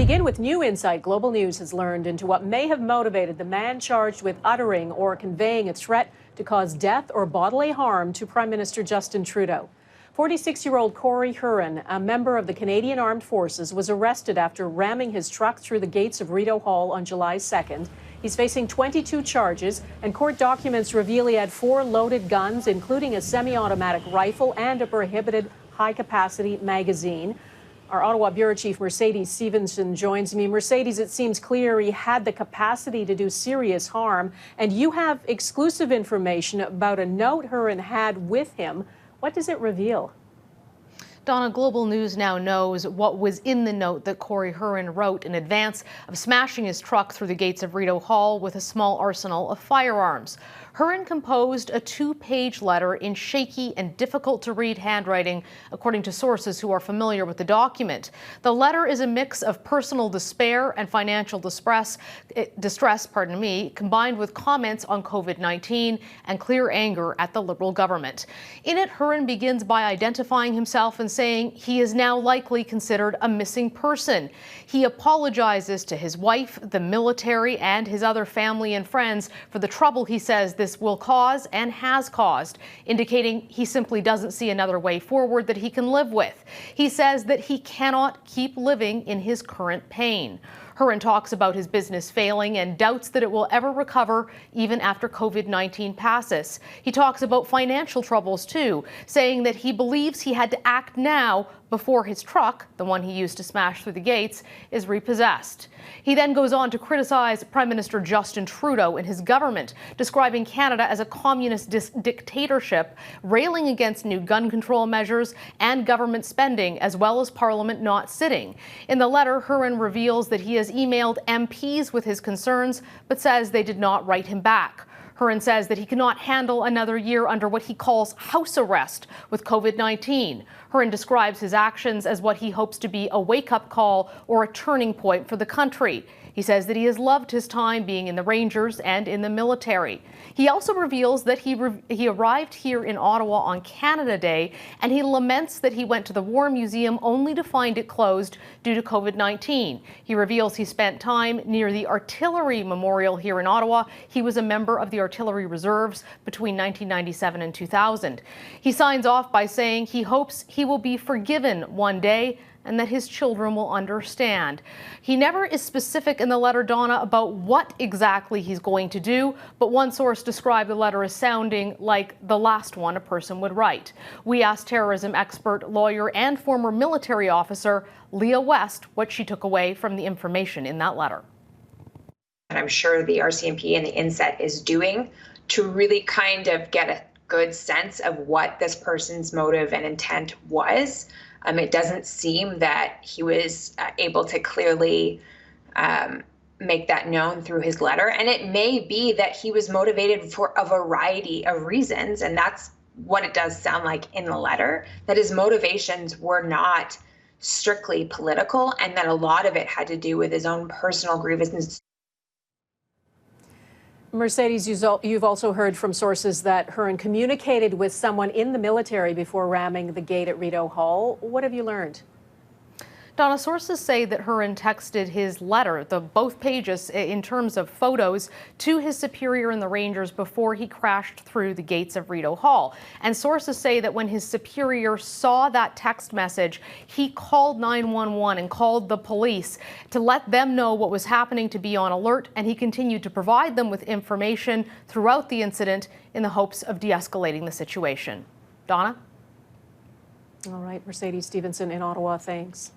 begin with new insight Global News has learned into what may have motivated the man charged with uttering or conveying a threat to cause death or bodily harm to Prime Minister Justin Trudeau. 46-year-old Corey Hurren, a member of the Canadian Armed Forces, was arrested after ramming his truck through the gates of Rideau Hall on July 2nd. He's facing 22 charges, and court documents reveal he had 4 loaded guns, including a semi-automatic rifle and a prohibited high-capacity magazine. Our Ottawa Bureau Chief Mercedes Stephenson joins me. Mercedes, it seems clear he had the capacity to do serious harm, and you have exclusive information about a note Hurren had with him. What does it reveal? Donna, Global News now knows what was in the note that Corey Hurren wrote in advance of smashing his truck through the gates of Rideau Hall with a small arsenal of firearms. Hurren composed a 2-page letter in shaky and difficult-to-read handwriting, according to sources who are familiar with the document. The letter is a mix of personal despair and financial distress, combined with comments on COVID-19 and clear anger at the Liberal government. In it, Hurren begins by identifying himself and saying he is now likely considered a missing person. He apologizes to his wife, the military, and his other family and friends for the trouble he says this will cause and has caused, indicating he simply doesn't see another way forward that he can live with. He says that he cannot keep living in his current pain. Hurren talks about his business failing and doubts that it will ever recover even after COVID-19 passes. He talks about financial troubles too, saying that he believes he had to act now before his truck, the one he used to smash through the gates, is repossessed. He then goes on to criticize Prime Minister Justin Trudeau and his government, describing Canada as a communist dictatorship, railing against new gun control measures and government spending, as well as Parliament not sitting. In the letter, Hurren reveals that he has emailed MPs with his concerns, but says they did not write him back. Hurren says that he cannot handle another year under what he calls house arrest with COVID-19. Hurren describes his actions as what he hopes to be a wake-up call or a turning point for the country. He says that he has loved his time being in the Rangers and in the military. He also reveals that he arrived here in Ottawa on Canada Day, and he laments that he went to the War Museum only to find it closed due to COVID-19. He reveals he spent time near the Artillery Memorial here in Ottawa. He was a member of the Artillery Reserves between 1997 and 2000. He signs off by saying he hopes he will be forgiven one day and that his children will understand. He never is specific in the letter, Donna, about what exactly he's going to do, but one source described the letter as sounding like the last one a person would write. We asked terrorism expert, lawyer, and former military officer Leah West what she took away from the information in that letter. And I'm sure the RCMP and the INSET is doing to really kind of get a good sense of what this person's motive and intent was. It doesn't seem that he was able to clearly make that known through his letter. And it may be that he was motivated for a variety of reasons. And that's what it does sound like in the letter, that his motivations were not strictly political and that a lot of it had to do with his own personal grievances. Mercedes, you've also heard from sources that Hurren communicated with someone in the military before ramming the gate at Rideau Hall. What have you learned? Donna, sources say that Hurren texted his letter, both pages in terms of photos, to his superior in the Rangers before he crashed through the gates of Rideau Hall. And sources say that when his superior saw that text message, he called 911 and called the police to let them know what was happening, to be on alert, and he continued to provide them with information throughout the incident in the hopes of de-escalating the situation. Donna? All right, Mercedes Stephenson in Ottawa, thanks.